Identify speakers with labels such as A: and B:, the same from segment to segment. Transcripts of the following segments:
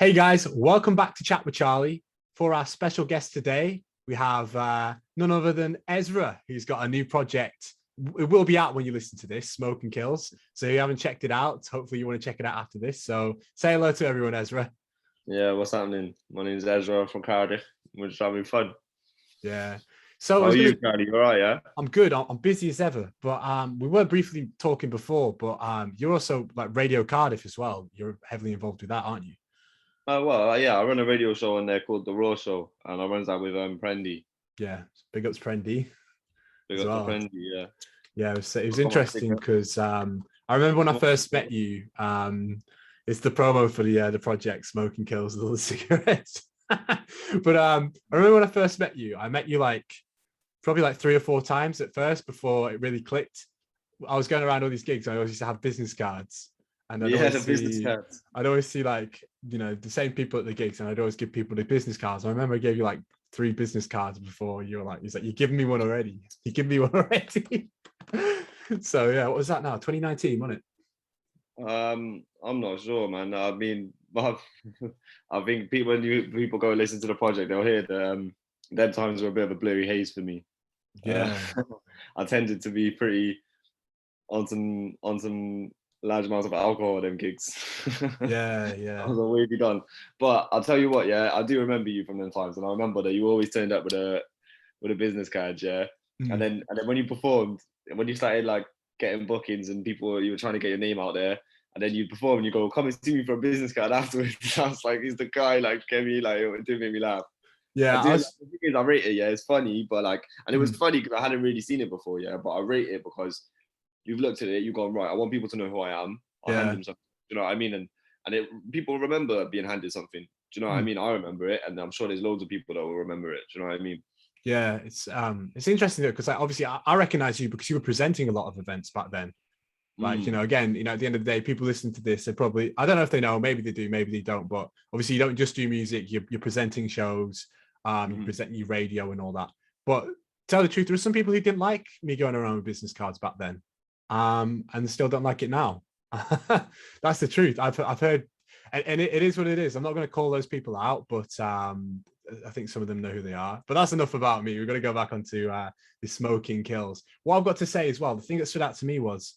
A: Hey guys, welcome back to Chat with Charlie. For our special guest today, we have none other than Ezra, who's got a new project. It will be out when you listen to this, Smoke and Kills. So if you haven't checked it out, hopefully you want to check it out after this. So say hello to everyone, Ezra.
B: Yeah, what's happening? My name's Ezra from Cardiff. We're just having fun.
A: Yeah. So
B: How are you, Cardi? You all right, yeah?
A: I'm good. I'm busy as ever. But we were briefly talking before, but you're also like Radio Cardiff as well. You're heavily involved with that, aren't you?
B: Yeah, I run a radio show on there called The Raw Show, and I run that with Prendy.
A: Yeah. Big ups Prendy
B: Big
A: as
B: up to
A: well.
B: Prendy, yeah.
A: Yeah, it was interesting because I remember when I first met you. It's the promo for the project Smoking Kills with all the cigarettes. But I remember when I first met you. I met you probably like 3 or 4 times at first before it really clicked. I was going around all these gigs. I always used to have business cards, and
B: Business cards.
A: I'd always see the same people at the gigs, and I'd always give people the business cards. I remember I gave you like 3 business cards before. You were like, he's like, you're giving me one already. You give me one already. So yeah, what was that now? 2019, wasn't it?
B: I'm not sure, man. I mean, I think when people go listen to the project, they'll hear that them times were a bit of a blurry haze for me.
A: Yeah.
B: I tended to be pretty on some large amounts of alcohol at them gigs.
A: Yeah.
B: I was a wavy done. But I'll tell you what, yeah, I do remember you from them times, and I remember that you always turned up with a business card, yeah. And then when you performed, when you started like getting bookings and you were trying to get your name out there, and then you perform and you go, come and see me for a business card afterwards. I was like, he's the guy, like, get me, like, it did make me laugh.
A: Yeah,
B: I rate it, yeah, it's funny, but and it was funny because I hadn't really seen it before, yeah, but I rate it because you've looked at it, you've gone, right, I want people to know who I am. I'll hand them something, do you know what I mean? And people remember being handed something, do you know what I mean? I remember it, and I'm sure there's loads of people that will remember it, do you know what I mean?
A: Yeah, it's interesting though, because obviously I recognize you because you were presenting a lot of events back then. Again, at the end of the day, people listen to this, they probably, I don't know if they know, maybe they do, maybe they don't, but obviously you don't just do music, you're presenting shows, you present your radio and all that. But tell the truth, there were some people who didn't like me going around with business cards back then, and still don't like it now. That's the truth. I've heard, and it is what it is. I'm not going to call those people out, but I think some of them know who they are. But that's enough about me. We're going to go back onto the Smoking Kills. What I've got to say as well, the thing that stood out to me was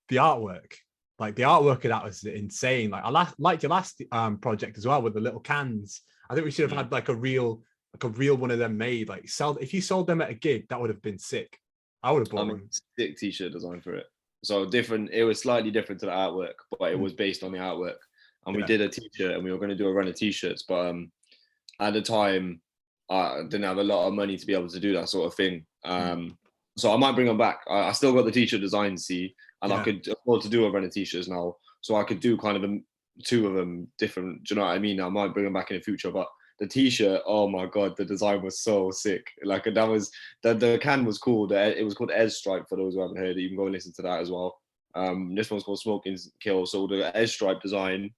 A: the artwork. Like the artwork of that was insane. Like I liked your last project as well with the little cans. I think we should have had like a real one of them made. Like if you sold them at a gig, that would have been sick. I would have bought one.
B: Sick t-shirt design for it. So different. It was slightly different to the artwork, but it was based on the artwork. And we did a t-shirt, and we were going to do a run of t-shirts, but at the time, I didn't have a lot of money to be able to do that sort of thing. So I might bring them back. I still got the t-shirt design, and I could afford to do a run of t-shirts now. So I could do kind of 2 of them different. Do you know what I mean? I might bring them back in the future, but the t-shirt, oh my god, the design was so sick. Like that was the can was cool. It was called EZ Stripe for those who haven't heard it. You can go and listen to that as well. This one's called Smoking Kill. So the EZ Stripe design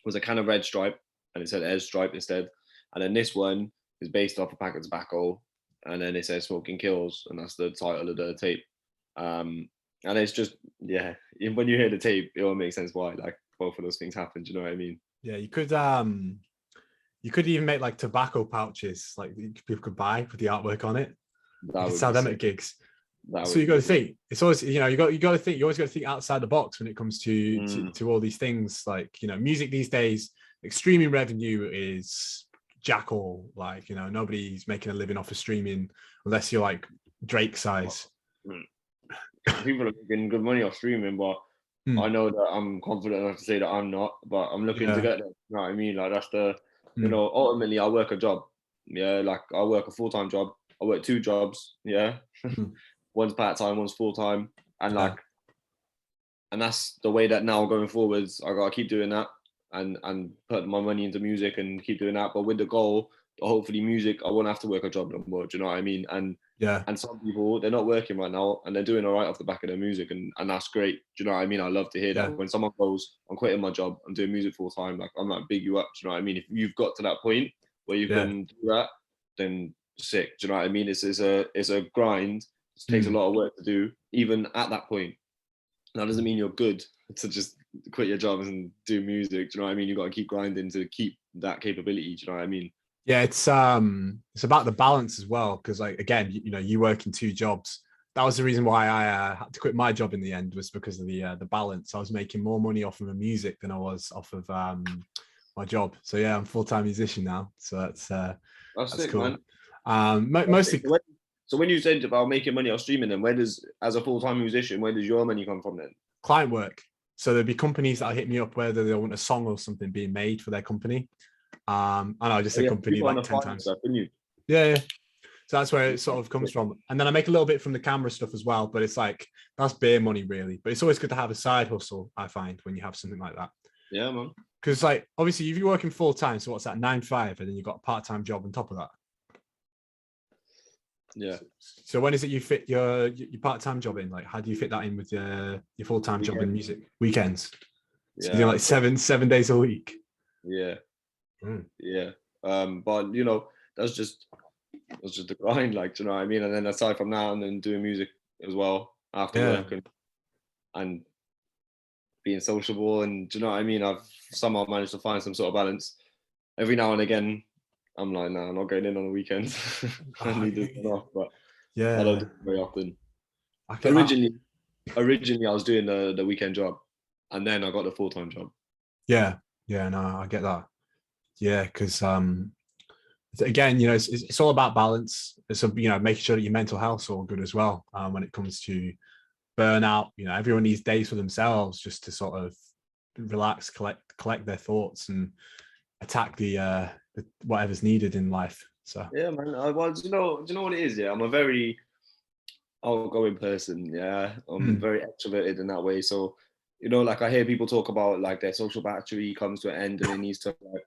B: was a can of red stripe, and it said EZ Stripe instead. And then this one is based off a pack of tobacco, and then it says Smoking Kills, and that's the title of the tape. And it's just, yeah, when you hear the tape, it all makes sense why like both of those things happen. Do you know what I mean?
A: Yeah, you could even make like tobacco pouches, like people could buy with the artwork on it. You could sell them at gigs. So you got to think. It's always, you got to think. You always got to think outside the box when it comes to all these things. Like music these days, streaming revenue is jack all. Like nobody's making a living off of streaming unless you're like Drake size.
B: People are making good money off streaming, but I know that I'm confident enough to say that I'm not. But I'm looking to get there. You know what I mean? Like that's the, ultimately I work a job. Yeah, like I work a full-time job. I work 2 jobs. Yeah, one's part-time, one's full-time, and and that's the way that now going forwards. I gotta keep doing that and put my money into music and keep doing that. But with the goal, hopefully music, I won't have to work a job no more. Do you know what I mean? And some people, they're not working right now and they're doing all right off the back of their music, and that's great. Do you know what I mean? I love to hear that. When someone goes, I'm quitting my job, I'm doing music full time, like I'm like big you up. Do you know what I mean? If you've got to that point where you can do that, then sick. Do you know what I mean? It's a grind. It takes a lot of work to do, even at that point. That doesn't mean you're good to just quit your job and do music. Do you know what I mean? You got to keep grinding to keep that capability. Do you know what I mean?
A: Yeah, it's about the balance as well, because like again, you work in two jobs. That was the reason why I had to quit my job in the end, was because of the balance. I was making more money off of the music than I was off of my job. So yeah, I'm a full-time musician now. So that's
B: sick,
A: cool.
B: man.
A: Mostly
B: So when you said about making money off streaming, then as a full-time musician, where does your money come from then?
A: client work. So there'd be companies that hit me up whether they want a song or something being made for their company. And I just said company like 10 times.
B: Stuff, didn't you?
A: Yeah. So that's where it sort of comes from. And then I make a little bit from the camera stuff as well, but it's like, that's bare money really. But it's always good to have a side hustle, I find, when you have something like that.
B: Yeah, man.
A: Because like, obviously if you're working full time, so what's that, 9-5, and then you've got a part-time job on top of that.
B: Yeah.
A: So when is it you fit your part-time job in? Like, how do you fit that in with your full-time job in music? Weekends. So you're doing like seven days a week.
B: Yeah. Yeah. But that's just the grind, like, do you know what I mean? And then aside from that, and then doing music as well after work and being sociable, and do you know what I mean? I've somehow managed to find some sort of balance. Every now and again, I'm like, nah, I'm not going in on the weekends. I need this one off, but I don't do it very often. Originally, I was doing the weekend job, and then I got the full-time job.
A: Yeah, no, I get that. Yeah, because again, it's all about balance. It's making sure that your mental health's all good as well. When it comes to burnout, everyone needs days for themselves just to sort of relax, collect their thoughts, and attack the whatever's needed in life. So
B: yeah, man. Well, do you know what it is? Yeah, I'm a very outgoing person. Yeah, I'm very extroverted in that way. So like I hear people talk about like their social battery comes to an end and it needs to like.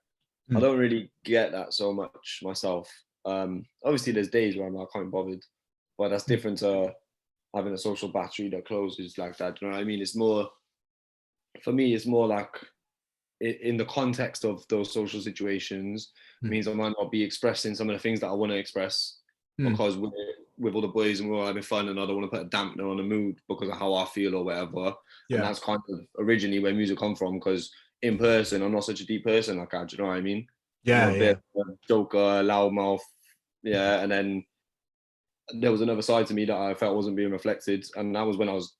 B: I don't really get that so much myself. Obviously, there's days where I'm like, I can't be bothered, but that's different to having a social battery that closes like that. Do you know what I mean? It's more, for me, it's more like in the context of those social situations, means I might not be expressing some of the things that I want to express because with all the boys and we're all having fun, and I don't want to put a dampener on the mood because of how I feel or whatever. Yeah. And that's kind of originally where music come from, because in person, I'm not such a deep person like that. Do you know what I mean?
A: Yeah,
B: I'm a bit of a joker, loudmouth. Yeah, and then there was another side to me that I felt wasn't being reflected, and that was when I was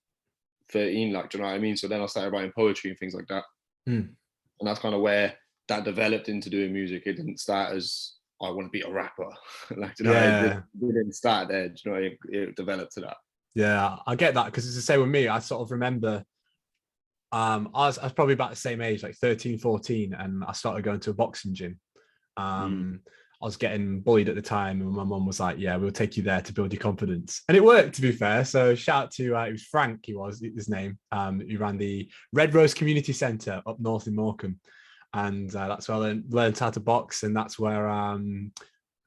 B: 13. Like, do you know what I mean? So then I started writing poetry and things like that, and that's kind of where that developed into doing music. It didn't start as I want to be a rapper. Like, do you know, it didn't start there. Do you know, it developed to that.
A: Yeah, I get that, because it's the same with me. I sort of remember. I was probably about the same age, like 13, 14, and I started going to a boxing gym. I was getting bullied at the time, and my mum was like, yeah, we'll take you there to build your confidence. And it worked, to be fair. So shout out to, it was Frank, he was his name, who ran the Red Rose Community Centre up north in Morecambe. And that's where I learned how to box. And that's where,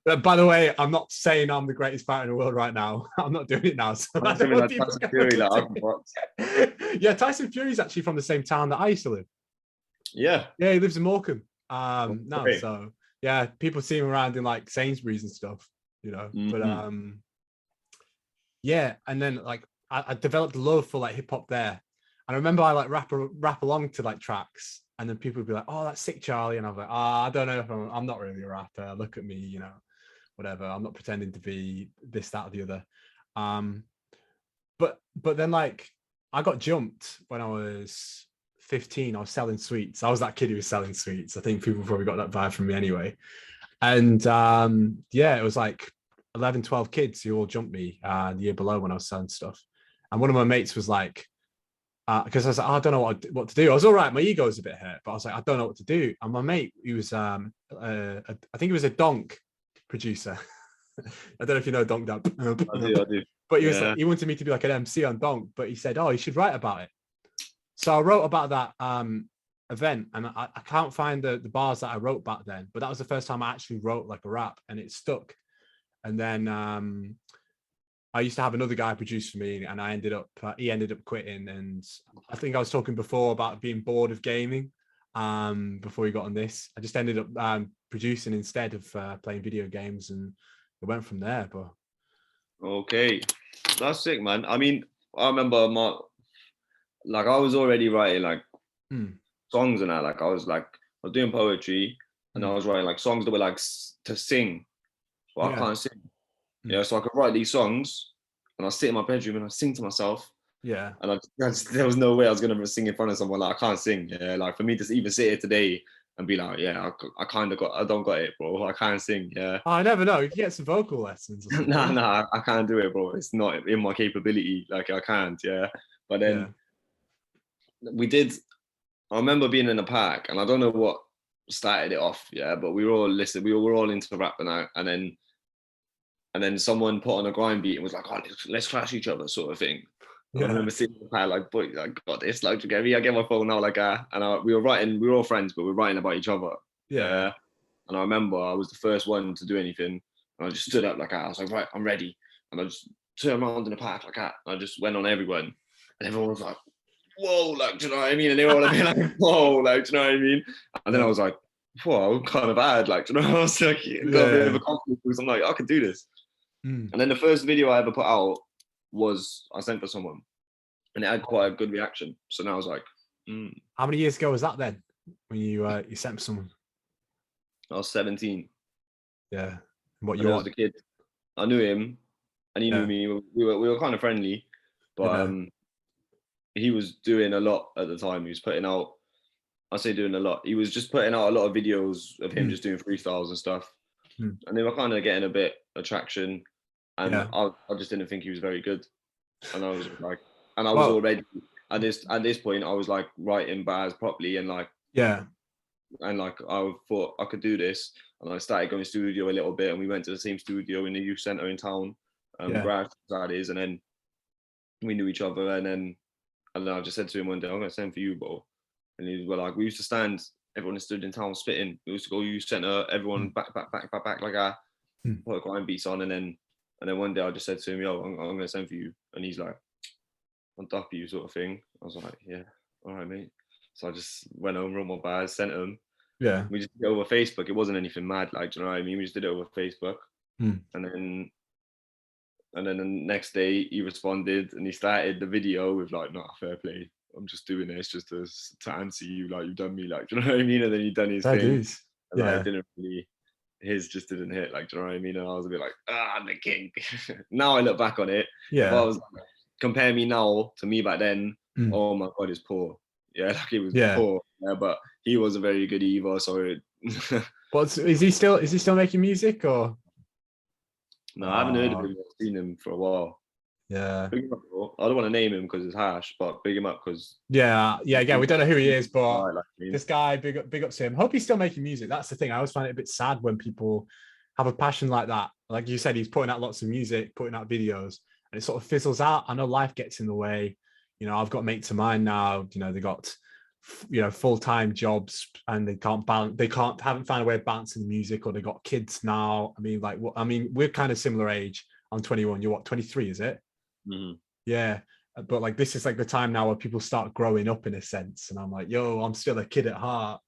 A: by the way, I'm not saying I'm the greatest fighter in the world right now. I'm not doing it now. So like Tyson Fury, yeah, Tyson Fury's actually from the same town that I used to live.
B: Yeah.
A: Yeah, he lives in Morecambe now. So yeah, people see him around in like Sainsbury's and stuff, but yeah. And then like I developed a love for like hip hop there. And I remember I like rap along to like tracks, and then people would be like, oh, that's sick, Charlie. And I was like, I don't know if I'm not really a rapper. Look at me, whatever. I'm not pretending to be this, that, or the other. But then like I got jumped when I was 15. I was selling sweets. I was that kid who was selling sweets. I think people probably got that vibe from me anyway. And yeah, it was like 11, 12 kids who all jumped me the year below when I was selling stuff. And one of my mates was like, because I was like, I don't know what to do. I was all right. My ego was a bit hurt, but I was like, I don't know what to do. And my mate, he was, I think he was a donk producer. I don't know if you know Donk Dab.
B: I do.
A: But he was like, he wanted me to be like an MC on Donk, but he said, oh, you should write about it. So I wrote about that event, and I can't find the bars that I wrote back then, but that was the first time I actually wrote like a rap, and it stuck. And then I used to have another guy produce for me, and he ended up quitting. And I think I was talking before about being bored of gaming before he got on this. I just ended up producing instead of playing video games, and it went from there. But
B: okay, that's sick, man. I mean, I remember I was already writing like songs and that. Like I was doing poetry, and I was writing like songs that were like to sing, but I can't sing. Yeah, so I could write these songs, and I sit in my bedroom and I sing to myself.
A: Yeah.
B: And there was no way I was gonna sing in front of someone. Like I can't sing. Yeah, like for me to even sit here today and be like, yeah, I don't got it, bro. I can't sing. Yeah.
A: Oh, I never know. You can get some vocal lessons or something.
B: Nah, I can't do it, bro. It's not in my capability. Like I can't. Yeah. But then we did. I remember being in the park, and I don't know what started it off. Yeah, but we were all we were all into rap and then someone put on a grind beat and was like, oh, let's clash each other, sort of thing. And I remember sitting in the pad like, boy, I got this. Like, get me, I get my phone out, like, we were all friends, but we were writing about each other. Yeah. And I remember I was the first one to do anything. And I just stood up like that. I was like, right, I'm ready. And I just turned around in the park like that. And I just went on everyone. And everyone was like, whoa, like, do you know what I mean? And they were all like, whoa, like, do you know what I mean? And then I was like, whoa, I'm kind of bad. Like, do you know, I was like, got a bit of a confidence because I'm like, I could do this. And then the first video I ever put out was I sent for someone, and it had quite a good reaction. So now I was like,
A: How many years ago was that then? When you sent for someone?
B: I was 17.
A: Yeah. What
B: you was a kid. I knew him, and he knew me. We were kind of friendly, but he was doing a lot at the time. He was putting out. I say doing a lot. He was just putting out a lot of videos of him just doing freestyles and stuff, and they were kind of getting a bit of traction. And I just didn't think he was very good. And I was like, and I was already at this point, I was like writing bars properly and like, and like I thought I could do this. And I started going to studio a little bit, and we went to the same studio in the youth centre in town, Grash, that is, and then we knew each other. And then I just said to him one day, I'm gonna send for you, bro. And he was like, we used to stand, everyone stood in town spitting. We used to go youth centre, everyone back like that, put grind beats on, and then one day I just said to him, yo, I'm gonna send for you. And he's like, I'll duck you, sort of thing. I was like, yeah, all right, mate. So I just went home, wrote my bars, sent him.
A: Yeah.
B: We just did it over Facebook. It wasn't anything mad, like, do you know what I mean? We just did it over Facebook. And then the next day he responded and he started the video with like, nah, fair play. I'm just doing this just to answer you, like you've done me, like, do you know what I mean? And then he done his thing. And I didn't really, his just didn't hit, like, do you know what I mean? And I was a bit like, I'm the king. Now I look back on it. If I was like, compare me now to me back then, oh my God, it's poor. Yeah, like it was poor. Yeah, but he was a very good Eva, so
A: But is he still making music or?
B: No, I haven't heard of him or seen him for a while.
A: Yeah.
B: Big him up, bro. I don't want to name him because it's harsh, but big him up because
A: again, we don't know who he is, but
B: like
A: this guy, big up to him. Hope he's still making music. That's the thing. I always find it a bit sad when people have a passion like that. Like you said, he's putting out lots of music, putting out videos, and it sort of fizzles out. I know life gets in the way. You know, I've got mates of mine now, you know, they got, you know, full-time jobs and they haven't found a way of balancing the music, or they got kids now. I mean, we're kind of similar age. I'm 21. You're what, 23, is it? Yeah. But like, this is like the time now where people start growing up in a sense. And I'm like, yo, I'm still a kid at heart.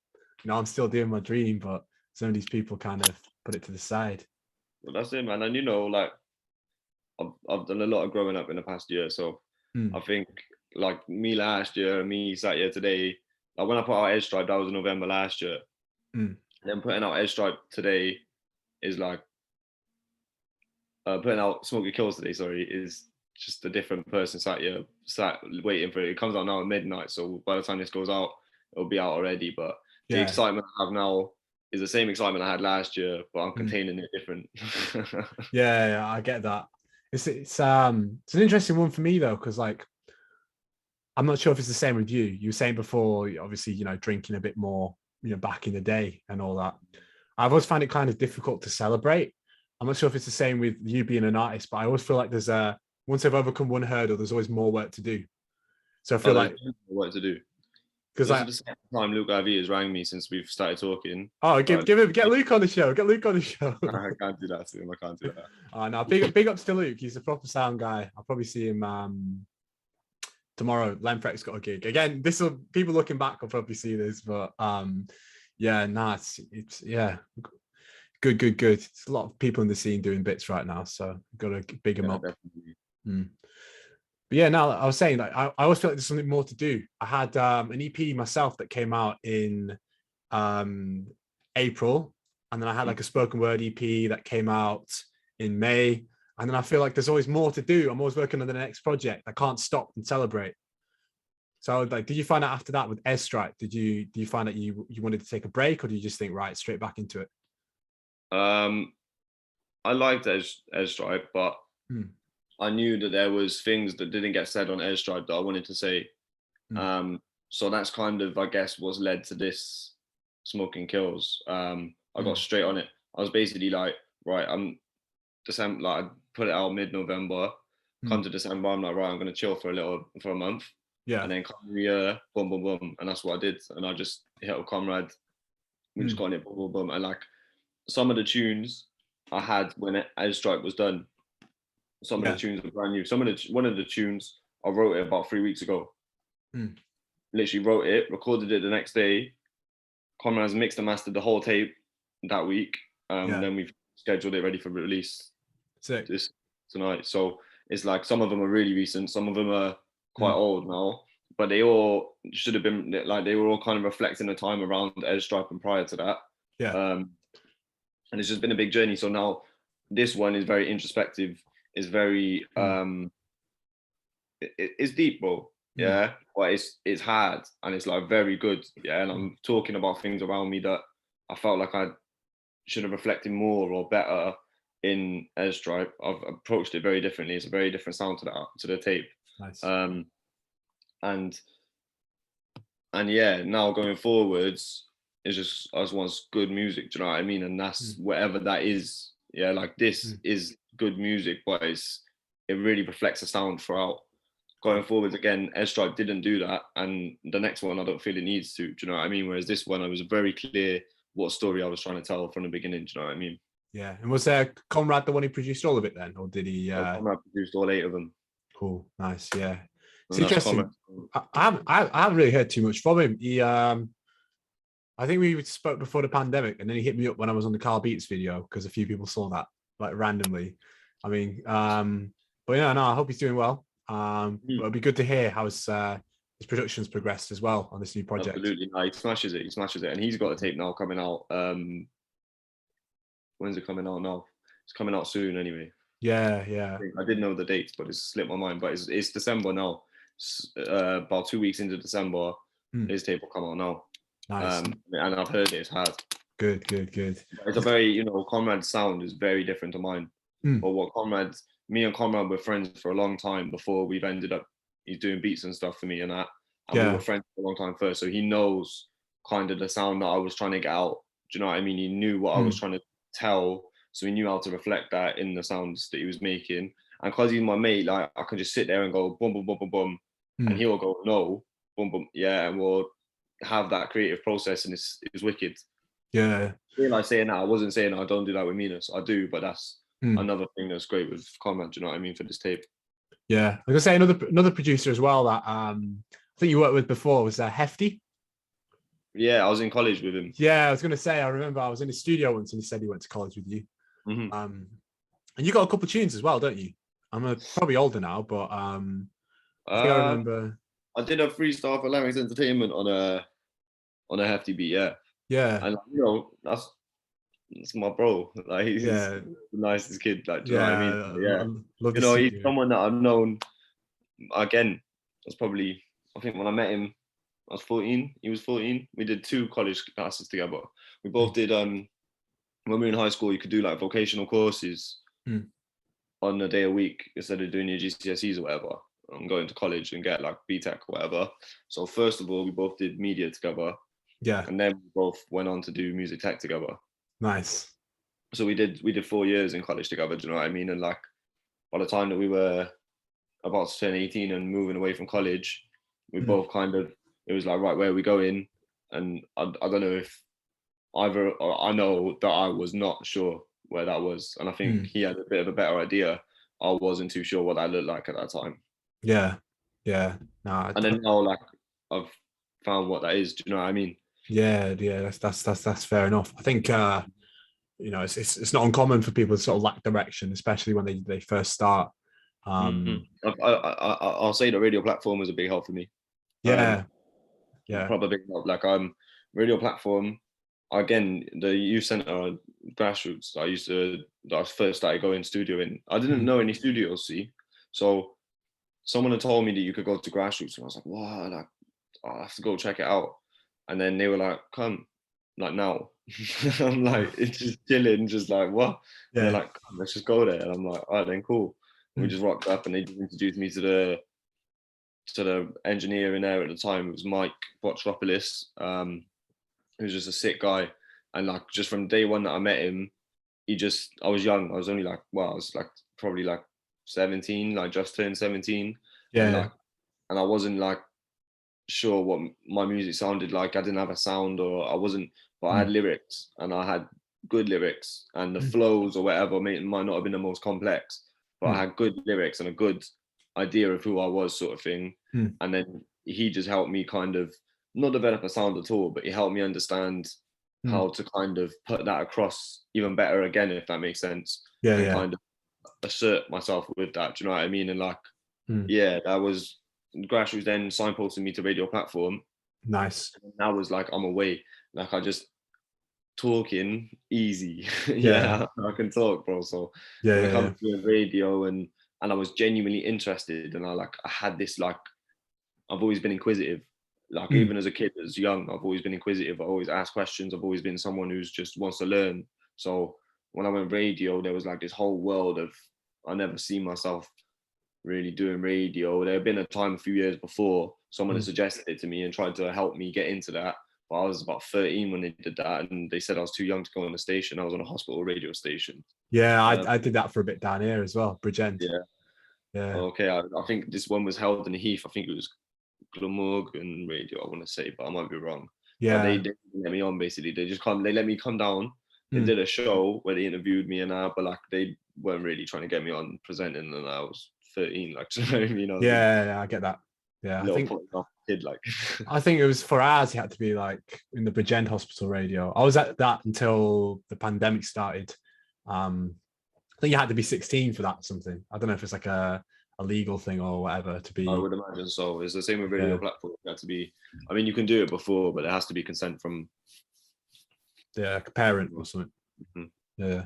A: You know, I'm still doing my dream, but some of these people kind of put it to the side.
B: Well, that's it, man. And you know, like I've done a lot of growing up in the past year. So I think like me last year and me sat here today, like when I put out Edge Stripe, that was in November last year. And then putting out Edge Stripe today is like putting out Smoky Kills today, sorry, is just a different person sat waiting for it. It comes out now at midnight, so by the time this goes out, it'll be out already. But the excitement I have now is the same excitement I had last year, but I'm containing it different.
A: Yeah, I get that. It's an interesting one for me though, because like I'm not sure if it's the same with you. You were saying before, obviously, you know, drinking a bit more, you know, back in the day and all that. I've always found it kind of difficult to celebrate. I'm not sure if it's the same with you being an artist, but I always feel like there's once I've overcome one hurdle, there's always more work to do. So I feel like
B: work to do.
A: Because
B: like the second time Luke IV has rang me since we've started talking.
A: Oh, get Luke on the show. Get Luke on the show.
B: I can't do that to him. I can't do that.
A: Oh no, big ups to Luke. He's a proper sound guy. I'll probably see him tomorrow. Lemfrek's got a gig. Again, people looking back will probably see this, but it's good. There's a lot of people in the scene doing bits right now, so got to big them up. But But yeah, now I was saying, like, I always feel like there's something more to do. I had an EP myself that came out in April, and then I had like a spoken word EP that came out in May, and then I feel like there's always more to do. I'm always working on the next project. I can't stop and celebrate. So, like, did you find out after that with Airstrike? Do you find that you wanted to take a break, or do you just think right straight back into it?
B: I liked Airstrike, but I knew that there was things that didn't get said on Airstrike that I wanted to say. So that's kind of, I guess, what's led to this Smoking Kills. I got straight on it. I was basically like, right, I'm December, like I put it out mid-November. Come to December, I'm like, right, I'm gonna chill for a month.
A: Yeah.
B: And then come the year, boom, boom, boom. And that's what I did. And I just hit up Comrade. We just got on it, boom, boom, boom. And like some of the tunes I had when Airstrike was done, some of the tunes were brand new. One of the tunes I wrote it about 3 weeks ago. Literally wrote it, recorded it the next day. Comrades mixed and mastered the whole tape that week. Then we've scheduled it ready for release this tonight. So it's like some of them are really recent, some of them are quite old now, but they all should have been like, they were all kind of reflecting the time around Airstrike and prior to that. And it's just been a big journey. So now this one is very introspective, is very it's deep, bro. But it's hard and it's like very good. And I'm talking about things around me that I felt like I should have reflected more or better in Airstrike. I've approached it very differently. It's a very different sound to the tape.
A: Nice.
B: And yeah, now going forwards, it's just, I just want good music. Do you know what I mean? And that's whatever that is. Yeah, like this is good music, but it really reflects the sound throughout. Going forwards again, Airstrike didn't do that, and the next one I don't feel it needs to. Do you know what I mean? Whereas this one, I was very clear what story I was trying to tell from the beginning. Do you know what I mean?
A: Yeah. And was Conrad the one who produced all of it then, or did he?
B: Conrad produced all 8 of them.
A: Cool. Nice. Yeah. It's interesting. I haven't really heard too much from him. He, I think we spoke before the pandemic, and then he hit me up when I was on the Carl Beats video because a few people saw that like randomly. I mean, but yeah, no, I hope he's doing well. But it'd be good to hear how his production's progressed as well on this new project.
B: Absolutely, no, he smashes it, and he's got a tape now coming out. When's it coming out now? It's coming out soon anyway.
A: Yeah.
B: I did know the dates, but it's slipped my mind. But it's December now. About 2 weeks into December, his tape will come out now.
A: Nice.
B: And I've heard it's hard.
A: Good.
B: It's a very, Conrad's sound is very different to mine. But me and Conrad were friends for a long time before we've ended up, he's doing beats and stuff for me and that. And we were friends for a long time first. So he knows kind of the sound that I was trying to get out. Do you know what I mean? He knew what I was trying to tell. So he knew how to reflect that in the sounds that he was making. And because he's my mate, like I can just sit there and go boom, boom, boom, boom, boom. And he'll go, no, boom, boom. Yeah. And we'll have that creative process, and it's wicked.
A: Yeah.
B: Like saying that, I wasn't saying I don't do that with Minas. I do, but that's another thing that's great with Conrad. Do you know what I mean, for this tape?
A: Yeah. I was gonna say another producer as well that I think you worked with before was Hefty.
B: Yeah, I was in college with him.
A: Yeah, I was gonna say, I remember I was in his studio once and he said he went to college with you. And you got a couple of tunes as well, don't you? I'm probably older now, but I think I remember.
B: I did a freestyle for Larry's Entertainment on a Hefty beat, yeah. And that's my bro. Like he's the nicest kid. Like, do you know what I mean? Yeah. He's someone that I've known. Again, that's probably, I think when I met him, I was 14. He was 14. We did 2 college classes together. We both did. When we were in high school, you could do like vocational courses on a day a week instead of doing your GCSEs or whatever, and going to college and get like BTEC or whatever. So first of all, we both did media together. Yeah. And then we both went on to do music tech together.
A: Nice.
B: So we did 4 years in college together. Do you know what I mean? And like by the time that we were about to turn 18 and moving away from college, we both kind of, it was like, right, where are we going? And I don't know if either, or I know that I was not sure where that was. And I think he had a bit of a better idea. I wasn't too sure what that looked like at that time.
A: Yeah. No,
B: and then now, like, I've found what that is. Do you know what I mean?
A: Yeah. That's fair enough. I think it's not uncommon for people to sort of lack direction, especially when they first start.
B: I'll say the radio platform was a big help for me.
A: Yeah, yeah.
B: Proper big help. Like radio platform. Again, the youth centre grassroots. That I first started going studio in. I didn't know any studios, see. So someone had told me that you could go to grassroots, and I was like, wow, like I have to go check it out. And then they were like, come, like now. I'm like, it's just chilling, just like what? And they're like, come, let's just go there. And I'm like, all right, then cool. And we just rocked up, and they just introduced me to the engineer in there at the time. It was Mike Botropoulos, who was just a sick guy. And like just from day one that I met him, I was young. I was only like, well, I was like probably like 17, like just turned 17.
A: Yeah.
B: And I wasn't like sure what my music sounded like. I didn't have a sound, or I wasn't, but I had lyrics, and I had good lyrics, and the flows or whatever might not have been the most complex, but I had good lyrics and a good idea of who I was, sort of thing. And then he just helped me kind of not develop a sound at all, but he helped me understand how to kind of put that across even better again, if that makes sense. And kind of assert myself with that. Do you know what I mean? And like, yeah, that was grassroots then signposted me to radio platform.
A: Nice.
B: And that was like, I'm away. Like I just talking easy. I can talk, bro. So when I come to radio and I was genuinely interested, and I had this, like, I've always been inquisitive. Like even as a kid, as young, I've always been inquisitive. I always ask questions. I've always been someone who's just wants to learn. So when I went radio, there was like this whole world of, I never seen myself really doing radio. There had been a time a few years before someone had suggested it to me and tried to help me get into that. But I was about 13 when they did that, and they said I was too young to go on the station. I was on a hospital radio station.
A: Yeah, I did that for a bit down here as well, Bridgend. Yeah.
B: Okay, I think this one was held in Heath. I think it was Glamorgan radio, I want to say, but I might be wrong.
A: Yeah.
B: But they didn't let me on, basically. They let me come down. They did a show where they interviewed me and that, but like they weren't really trying to get me on presenting, and I was 13, like, do you know what I mean?
A: Yeah, I get that. Yeah, I think
B: kid, like.
A: I think it was for ours, you had to be like in the Bridgend Hospital radio. I was at that until the pandemic started. I think you had to be 16 for that or something. I don't know if it's like a legal thing or whatever to be.
B: I would imagine so. It's the same with radio platform. You have to be, I mean, you can do it before, but there has to be consent from
A: a parent or something. Yeah.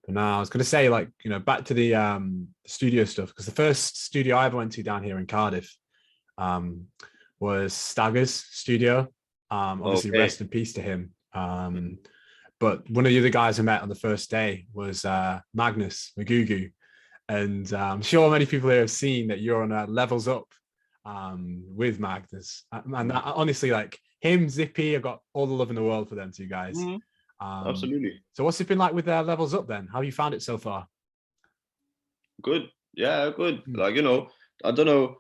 A: But now I was going to say, like, you know, back to the studio stuff, because the first studio I ever went to down here in Cardiff was Stagger's studio. Obviously, rest in peace to him. But one of the other guys I met on the first day was Magnus Magugu. And I'm sure many people here have seen that you're on Levels Up with Magnus. And that, honestly, like him, Zippy, I've got all the love in the world for them two guys.
B: Absolutely.
A: So what's it been like with Levels Up then? How have you found it so far?
B: Good. Yeah, good. Like, you know, I don't know.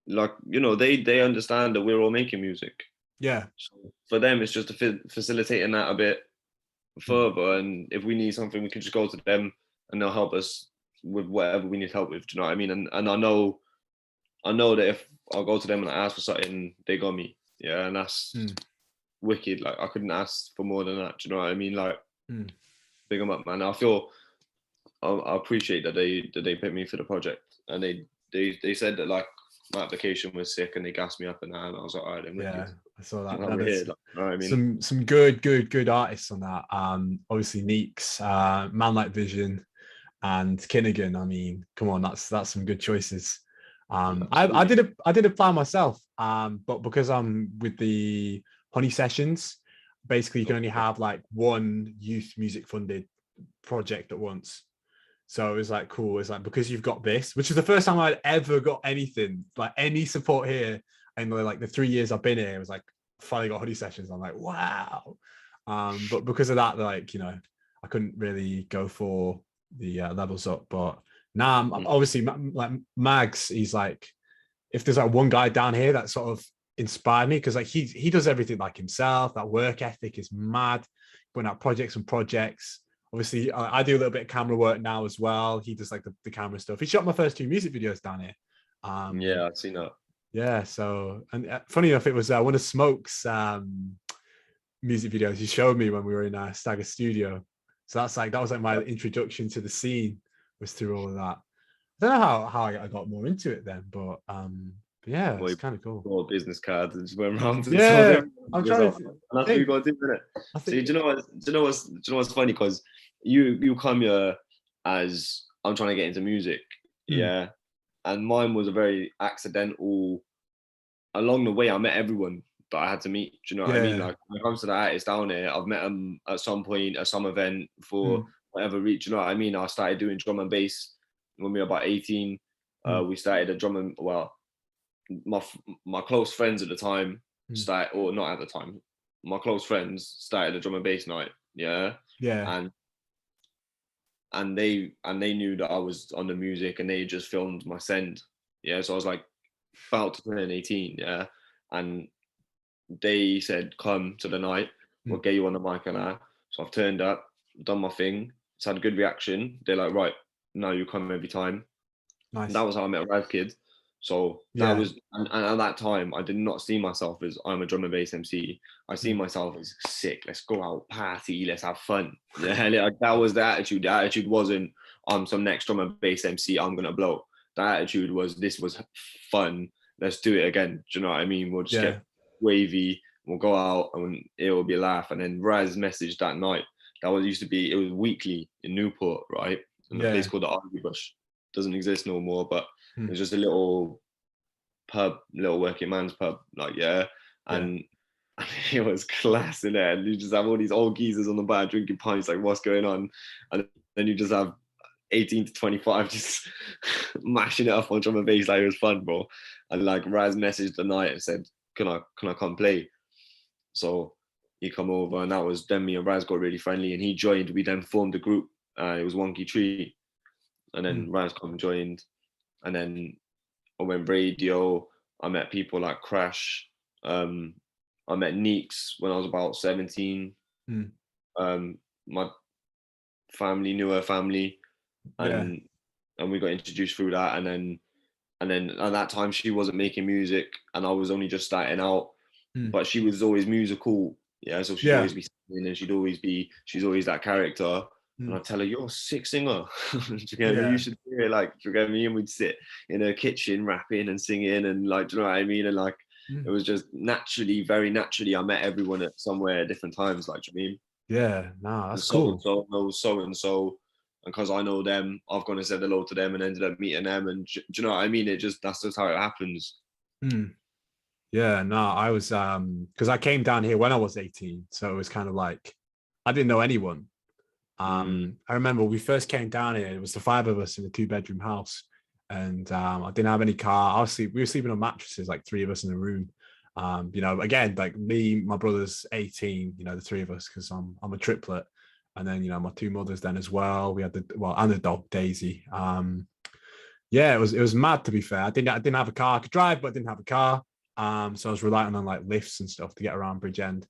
B: Like, you know, they understand that we're all making music.
A: Yeah.
B: So for them, it's just facilitating that a bit further. And if we need something, we can just go to them and they'll help us with whatever we need help with. Do you know what I mean? And I know that if I'll go to them and I ask for something, they got me. Yeah, and that's wicked. Like I couldn't ask for more than that. Do you know what I mean? Like big them up, man. I appreciate that they picked me for the project, and they said that like my application was sick and they gassed me up and that, and I was like, all right, then wicked.
A: I saw that.
B: Here, like, you know what I mean?
A: Some good artists on that. Obviously Neeks, Man Like Vision, and Kinnigan. I mean, come on, that's some good choices. I did apply myself, but because I'm with the Honey Sessions, basically you can only have like one youth music funded project at once. So it was like cool. It's like, because you've got this, which is the first time I'd ever got anything, like any support here. And like the 3 years I've been here, it was like finally got Honey Sessions. I'm like, wow. But because of that, like, you know, I couldn't really go for the Levels Up. But now I'm obviously like Mags, he's like, if there's like one guy down here that sort of inspired me, because like he does everything like himself. That work ethic is mad, putting out projects and projects. Obviously, I do a little bit of camera work now as well. He does like the camera stuff. He shot my first 2 music videos down here.
B: Yeah, I've seen that.
A: Yeah, so, and funny enough, it was one of Smoke's music videos he showed me when we were in Stagger Studio. So that was like my introduction to the scene, was through all of that. don't know how I got more into it then, but yeah,
B: Well,
A: it's
B: you
A: kind of cool.
B: bought business cards and just went around and sold
A: Yeah,
B: everything
A: I'm trying
B: yourself.
A: to
B: And that's what you
A: think.
B: got to do, innit?
A: I
B: See,
A: think,
B: do you know what's funny? Because you come here as I'm trying to get into music,
A: mm,
B: yeah, and mine was a very accidental. Along the way, I met everyone that I had to meet. Do you know what I mean?
A: yeah,
B: Like when it comes to the artists down here, I've met them at some point at some event for
A: mm,
B: whatever reach. You know what I mean? I started doing drum and bass when we were about 18.
A: mm,
B: We started a drum and my my close friends at the time
A: mm,
B: started, or not at the time, my close friends started a drum and bass night, yeah,
A: yeah,
B: and they knew that I was on the music, and they just filmed my send, yeah. So I was like about to turn 18, yeah, and they said come to the night, we'll
A: mm,
B: get you on the mic and that. So I've turned up, done my thing, it's had a good reaction. They're like, right, now you come every time. And that
A: nice.
B: was how I met Raz Kid. So that
A: Yeah,
B: was, and at that time, I did not see myself as I'm a drum and bass MC. I see
A: mm,
B: myself as sick. Let's go out, party, let's have fun. Yeah, like, that was the attitude. The attitude wasn't I'm some next drum and bass MC. I'm gonna blow. The attitude was this was fun. Let's do it again. Do you know what I mean? We'll just
A: yeah,
B: get wavy. We'll go out and it will be a laugh. And then Raz messaged that night. That was used to be. It was weekly in Newport, right? In a place
A: yeah,
B: called the Argy Bush. Doesn't exist no more, but it
A: mm,
B: was just a little pub, little working man's pub, like, yeah.
A: yeah,
B: And it was class in there. And you just have all these old geezers on the bar drinking pints, like, what's going on? And then you just have 18 to 25 just mashing it up on drum and bass, like it was fun, bro. And like Raz messaged the night and said, can I come play? So he come over, and that was then me and Raz got really friendly, and he joined. We then formed a group. It was Wonky Tree, and
A: mm,
B: then Raz come and joined, and then I went radio. I met people like Crash. Um, I met Neeks when I was about 17.
A: mm,
B: My family knew her family,
A: yeah,
B: and we got introduced through that. And then at that time she wasn't making music, and I was only just starting out.
A: mm,
B: But she was always musical, yeah. So she'd
A: yeah,
B: always be singing, and she's always that character. And
A: mm,
B: I'd tell her, "You're a sick singer. Do you get me? You
A: yeah,
B: should do it." Like, do you get me? And we'd sit in her kitchen rapping and singing, and like, do you know what I mean? And like, it
A: mm,
B: was just naturally, very naturally, I met everyone at somewhere at different times. Like, do you mean?
A: yeah. Nah,
B: And
A: that's
B: so and
A: cool.
B: so knows so and so, and because I know them, I've gone and said hello to them and ended up meeting them. And do you know what I mean? That's just how it happens.
A: Mm. Yeah, no, I was because I came down here when I was 18, so it was kind of like I didn't know anyone.
B: Mm,
A: I remember we first came down here, it was the five of us in a two-bedroom house, and I didn't have any car. We were sleeping on mattresses, like three of us in a room. Again, like me, my brother's 18, the three of us, because I'm a triplet, and then my two mothers then as well. We had and the dog Daisy. Yeah, it was mad, to be fair. I didn't have a car. I could drive, but I didn't have a car. So I was relying on like lifts and stuff to get around Bridgend.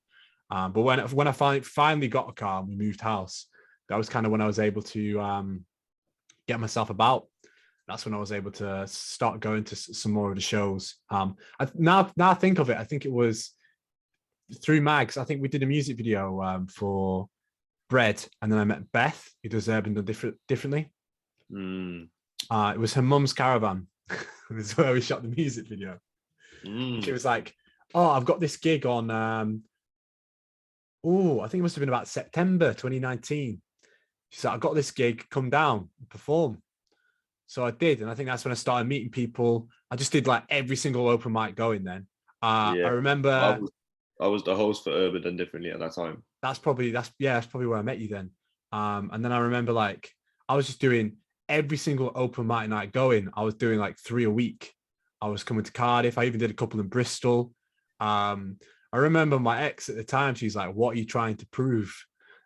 A: But when I finally got a car and we moved house, that was kind of when I was able to get myself about. That's when I was able to start going to some more of the shows. Now I think of it, I think it was through Mags. I think we did a music video for Bread, and then I met Beth, who does Urban Done Differently.
B: mm,
A: It was her mum's caravan. It's where we shot the music video. She
B: mm.
A: was like, "Oh, I've got this gig on. I think it must have been about September 2019." She's like, "I got this gig. Come down and perform." So I did, and I think that's when I started meeting people. I just did like every single open mic going. Then I
B: Yeah, I
A: remember
B: was I was the host for Urban Done Differently at that time.
A: that's probably where I met you then. And then I remember like I was just doing every single open mic night going. I was doing like 3 a week. I was coming to Cardiff. I even did a couple in Bristol. I remember my ex at the time. She's like, "What are you trying to prove?"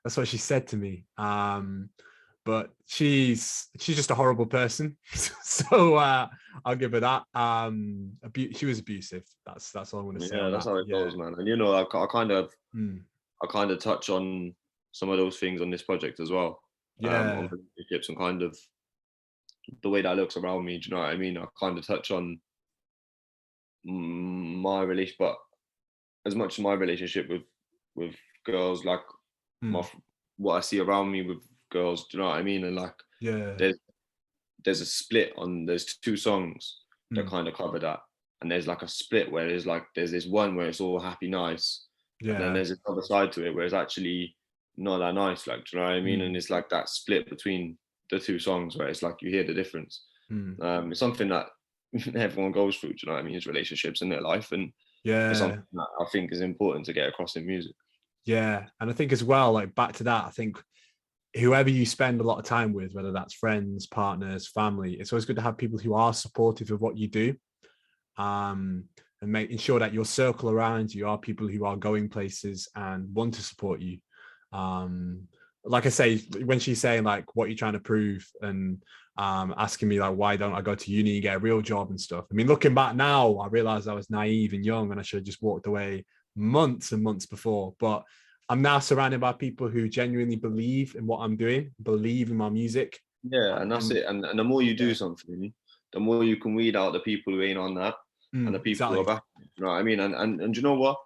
A: That's what she said to me. But she's just a horrible person. So I'll give her that. She was abusive. That's all I'm going to say
B: Yeah,
A: on
B: that's
A: that.
B: how it
A: Yeah.
B: goes, man. And you know,
A: Mm.
B: I kind of touch on some of those things on this project as well. On
A: Yeah.
B: relationships and kind of the way that looks around me. Do you know what I mean? I kind of touch on my relation, but as much as my relationship with girls, like my
A: Mm.
B: what I see around me with girls. Do you know what I mean? And like
A: Yeah.
B: there's there's a split on, there's 2 songs that kind of cover that, and there's like a split where there's this one where it's all happy nice, and then there's this other side to it where it's actually not that nice, like, do you know what I mean? And it's like that split between the 2 songs where it's like you hear the difference. It's something that everyone goes through, do you know what I mean? It's relationships in their life, and it's something that I think is important to get across in music.
A: Yeah, and I think as well, like back to that, I think whoever you spend a lot of time with, whether that's friends, partners, family, it's always good to have people who are supportive of what you do, and making sure that your circle around you are people who are going places and want to support you. Like I say, when she's saying like what you're trying to prove, and asking me like why don't I go to uni and get a real job and stuff. I mean, looking back now, I realized I was naive and young, and I should have just walked away months and months before. But I'm now surrounded by people who genuinely believe in what I'm doing, believe in my music.
B: Yeah, and that's it. And the more you do something, the more you can weed out the people who ain't on that, and the people who are back. You know what I mean? And you know what?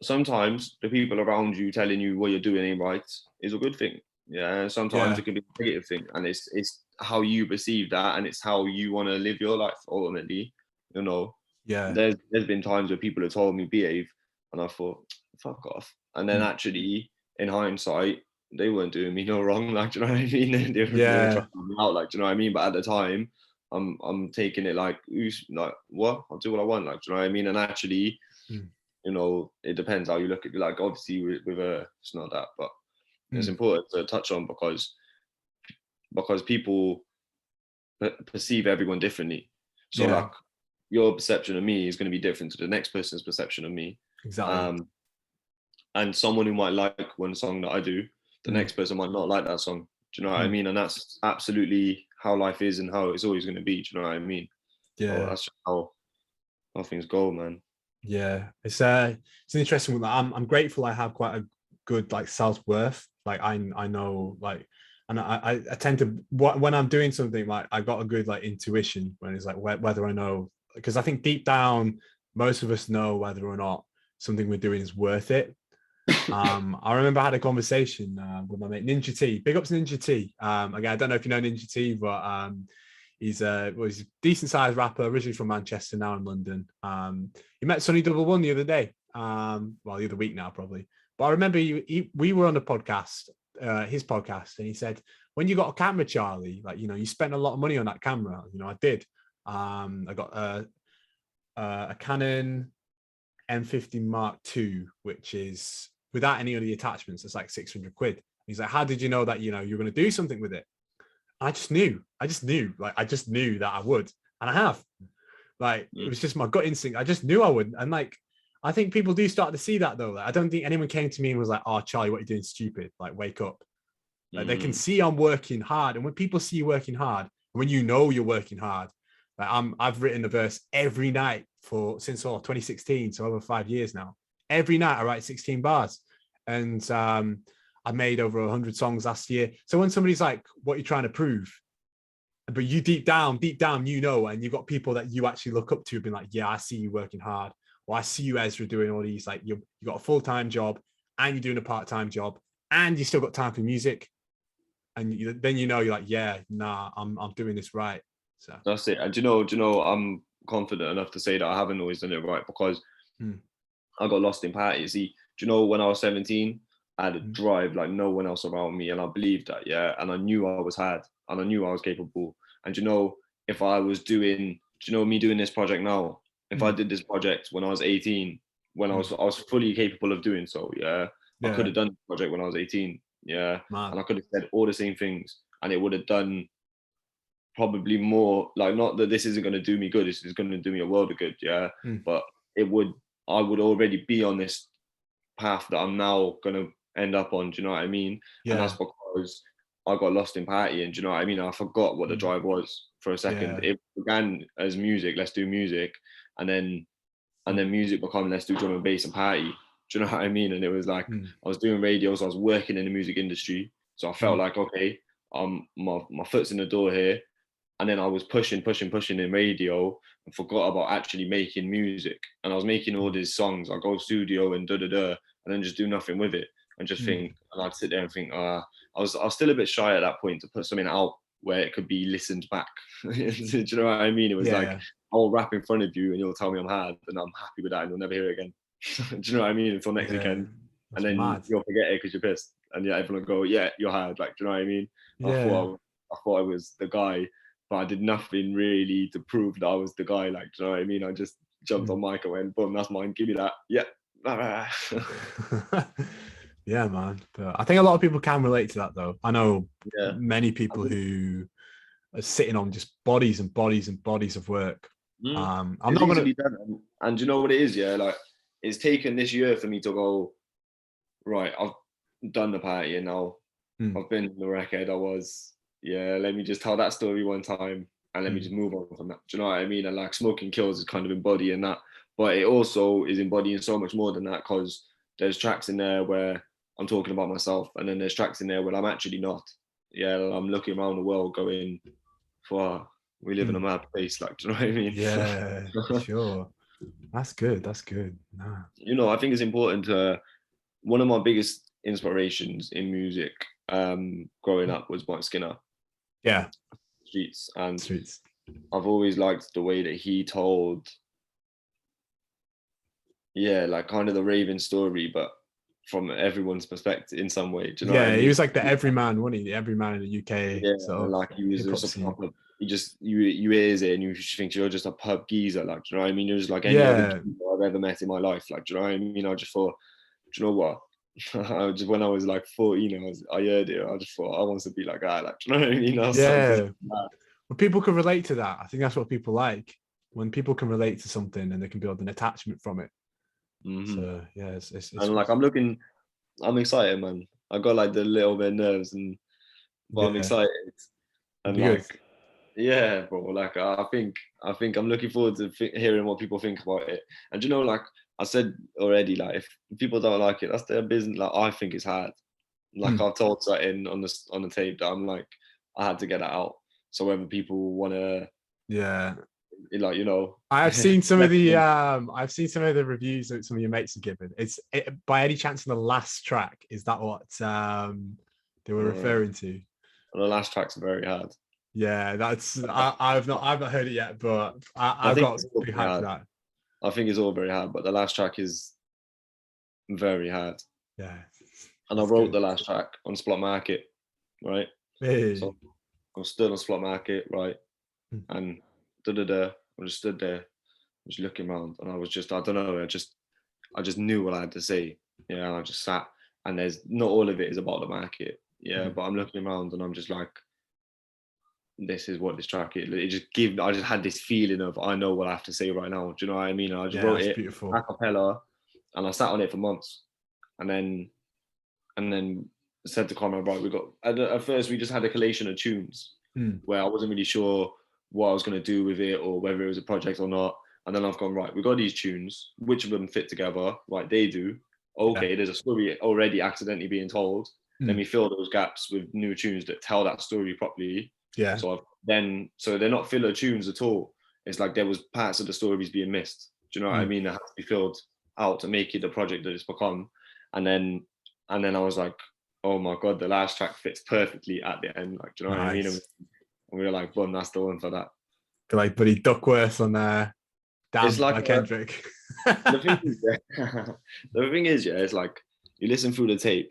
B: Sometimes the people around you telling you what you're doing ain't right is a good thing. Yeah, sometimes it can be a negative thing, and it's how you perceive that, and it's how you want to live your life ultimately. You know, there's been times where people have told me behave, and I thought, fuck off. And then actually, in hindsight, they weren't doing me no wrong. Like, do you know what I mean? They were trying to help me out. Like, do you know what I mean? But at the time, I'm taking it like what? I'll do what I want. Like, do you know what I mean? And actually, you know, it depends how you look at it. Like, obviously, with it's not that, but it's important to touch on because people perceive everyone differently. So like, your perception of me is going to be different to the next person's perception of me.
A: Exactly.
B: And someone who might like one song that I do, the next person might not like that song. Do you know what I mean? And that's absolutely how life is and how it's always going to be. Do you know what I mean?
A: Yeah.
B: So that's how things go, man.
A: Yeah, it's an interesting one. I'm grateful I have quite a good like self-worth. Like I know like, and I tend to, when I'm doing something, like I got a good like intuition when it's like whether I know, because I think deep down most of us know whether or not something we're doing is worth it. I remember I had a conversation with my mate Ninja T. Big ups Ninja T. Again, I don't know if you know Ninja T, but he's a decent sized rapper, originally from Manchester, now in London. He met Sonny Double One the other day, well, the other week now probably. But I remember we were on a podcast, his podcast, and he said, when you got a camera, Charlie, like, you know, you spent a lot of money on that camera. You know, I did. I got a Canon M50 Mark II, which is without any of the attachments, it's like 600 quid. He's like, how did you know that, you know, you're going to do something with it? I just knew that I would. And I have. Like, it was just my gut instinct. I just knew I would. And like, I think people do start to see that though. Like, I don't think anyone came to me and was like, oh, Charlie, what are you doing stupid? Like, wake up. Like, they can see I'm working hard. And when people see you working hard, when you know you're working hard, like I've written a verse every night since 2016, so over 5 years now. Every night I write 16 bars. And I made over 100 songs last year. So when somebody's like, what are you trying to prove? But you deep down, you know, and you've got people that you actually look up to being like, yeah, I see you working hard. Or I see you, Ezra, doing all these, like you got a full-time job and you're doing a part-time job and you still got time for music. And then, you know, you're like, yeah, nah, I'm doing this right. So
B: that's it. And do you know, I'm confident enough to say that I haven't always done it right because I got lost in parties. See, do you know, when I was 17, I had a drive like no one else around me, and I believed that, and I knew I was hard, and I knew I was capable. And you know, if I was doing, do you know, me doing this project now, if I did this project when I was 18, when I was fully capable of doing so, I could have done the project when I was 18, and I could have said all the same things, and it would have done probably more, like, not that this isn't going to do me good, this is going to do me a world of good, but I would already be on this path that I'm now going to end up on, do you know what I mean? And that's because I got lost in partying, do you know what I mean? I forgot what the drive was for a second. It began as music, let's do music, and then music became, let's do drum and bass and party, do you know what I mean? And it was like, I was doing radio, so I was working in the music industry, so I felt like, okay, my foot's in the door here. And then I was pushing in radio and forgot about actually making music. And I was making all these songs. I go studio and and then just do nothing with it and just think. And I'd sit there and think, I was still a bit shy at that point to put something out where it could be listened back. Do you know what I mean? It was like,
A: yeah.
B: I'll rap in front of you and you'll tell me I'm hard, and I'm happy with that, and you'll never hear it again. Do you know what I mean? Until next weekend,
A: That's
B: and then
A: mad.
B: you'll forget it because you're pissed, and yeah, everyone will go, yeah, you're hard. Like, do you know what I mean?
A: Yeah.
B: I thought I was the guy, but I did nothing really to prove that I was the guy. Like, do you know what I mean? I just jumped on mic and went, boom, that's mine. Give me that. Yeah.
A: Yeah, man. But I think a lot of people can relate to that, though. I know
B: Yeah.
A: many people who are sitting on just bodies and bodies and bodies of work. I'm
B: it's
A: not
B: easily
A: gonna.
B: done. And you know what it is? Yeah, like, it's taken this year for me to go, right, I've done the party and now I've been in the record. Let me just tell that story one time and let me just move on from that. Do you know what I mean? And like, Smoking Kills is kind of embodying that, but it also is embodying so much more than that, because there's tracks in there where I'm talking about myself, and then there's tracks in there where I'm actually not. Yeah, I'm looking around the world going, wow, we live in a mad place. Like, do you know what I mean?
A: Yeah, sure. That's good. That's good. Nah.
B: You know, I think it's important to, one of my biggest inspirations in music growing up was Mike Skinner.
A: Yeah.
B: Streets. And
A: Streets.
B: I've always liked the way that he told, like, kind of the Raven story, but from everyone's perspective in some way. Do you know what I mean?
A: He was like the everyman, wasn't he? The everyman in the UK.
B: Yeah,
A: So
B: like, he was just a proper, you hears it and you just think you're just a pub geezer. Like, do you know what I mean? You're just like any other geezer I've ever met in my life. Like, do you know what I mean? I just thought, do you know what? When I was like 14, I heard it. I just thought, I want to be like that. Like, do you know what I mean?
A: Well, people can relate to that. I think that's what people like, when people can relate to something and they can build an attachment from it. So yeah, it's
B: and like, I'm excited, man. I got like the little bit of nerves, but I'm excited. And like, yeah, bro. Like, I think I'm looking forward to hearing what people think about it. And you know, like I said already, like, if people don't like it, that's their business. Like, I think it's hard. Like, I've told something on the tape that I'm like, I had to get that out. So whether people want to, like, you know,
A: I've seen some of the reviews that some of your mates have given. By any chance in the last track, is that what they were referring to?
B: The last track's very hard.
A: Yeah, that's I've not heard it yet, but I've got big hype for that.
B: I think it's all very hard, but the last track is very hard.
A: Yeah.
B: And I wrote the last track on Spot Market, right?
A: Hey.
B: So I was stood on Spot Market, right? And I just stood there, just looking around, and I was just, I don't know, I just knew what I had to say. Yeah, I just sat, and there's not all of it is about the market. Yeah, but I'm looking around and I'm just like, this is what this track is. I just had this feeling of, I know what I have to say right now. Do you know what I mean? And I just wrote it a cappella, and I sat on it for months, and then said to Conrad, right, we got, at first we just had a collation of tunes where I wasn't really sure what I was going to do with it, or whether it was a project or not. And then I've gone, right, we got these tunes, which of them fit together? Right, they do. Okay, there's a story already accidentally being told. Let me fill those gaps with new tunes that tell that story properly.
A: Yeah.
B: So they're not filler tunes at all. It's like there was parts of the stories being missed. Do you know what I mean? That has to be filled out to make it the project that it's become. And then I was like, oh my God, the last track fits perfectly at the end. Like, do you know what I mean? And we were like, boom, that's the one for that.
A: Like Buddy Duckworth on there.
B: It's like
A: Kendrick.
B: The thing is, it's like, you listen through the tape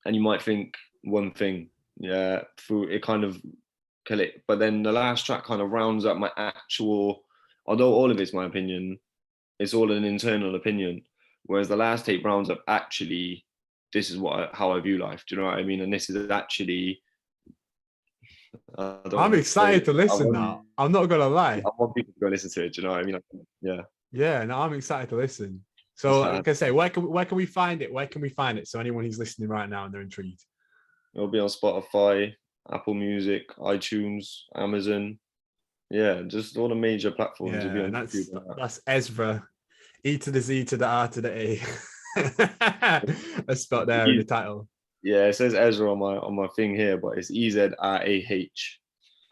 B: and you might think one thing, through it kind of collect, but then the last track kind of rounds up my actual, although all of it's my opinion, it's all an internal opinion, whereas the last tape rounds up, actually, this is how I view life. Do you know what I mean? And this is actually,
A: I'm excited to listen now. I'm not gonna lie.
B: I want people to go listen to it. Do you know what I mean?
A: Yeah, no, I'm excited to listen. So like I say, where can we find it? Where can we find it? So anyone who's listening right now and they're intrigued.
B: It'll be on Spotify, Apple Music, iTunes, Amazon. Yeah, just all the major platforms.
A: Yeah,
B: will be on
A: that's Ezra, E to the Z to the R to the A. A spot there in the title.
B: Yeah, it says Ezra on my thing here, but it's EZ RAH.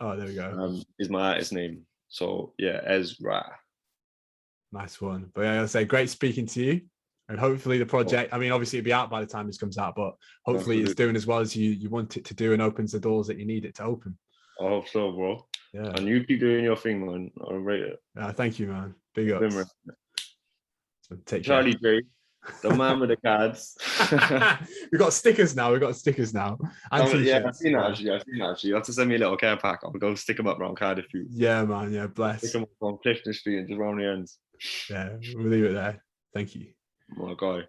A: Oh, there we go.
B: Is my artist name. So yeah, EZ RAH.
A: Nice one. But yeah, I'll say great speaking to you. And hopefully the project, I mean, obviously it'll be out by the time this comes out, but hopefully it's doing as well as you want it to do and opens the doors that you need it to open.
B: I hope so, bro.
A: Yeah.
B: And you keep doing your thing, man. I rate it.
A: Thank you, man. Big ups. So take
B: Charlie J, the man with the cards.
A: We've got stickers now. And
B: Yeah, I've seen that actually. You have to send me a little care pack. I'll go stick them up around Cardiff.
A: Yeah, man. Yeah, bless.
B: Stick them up on Clifton Street and just round the ends.
A: Yeah, we'll leave it there. Thank you.
B: My guy.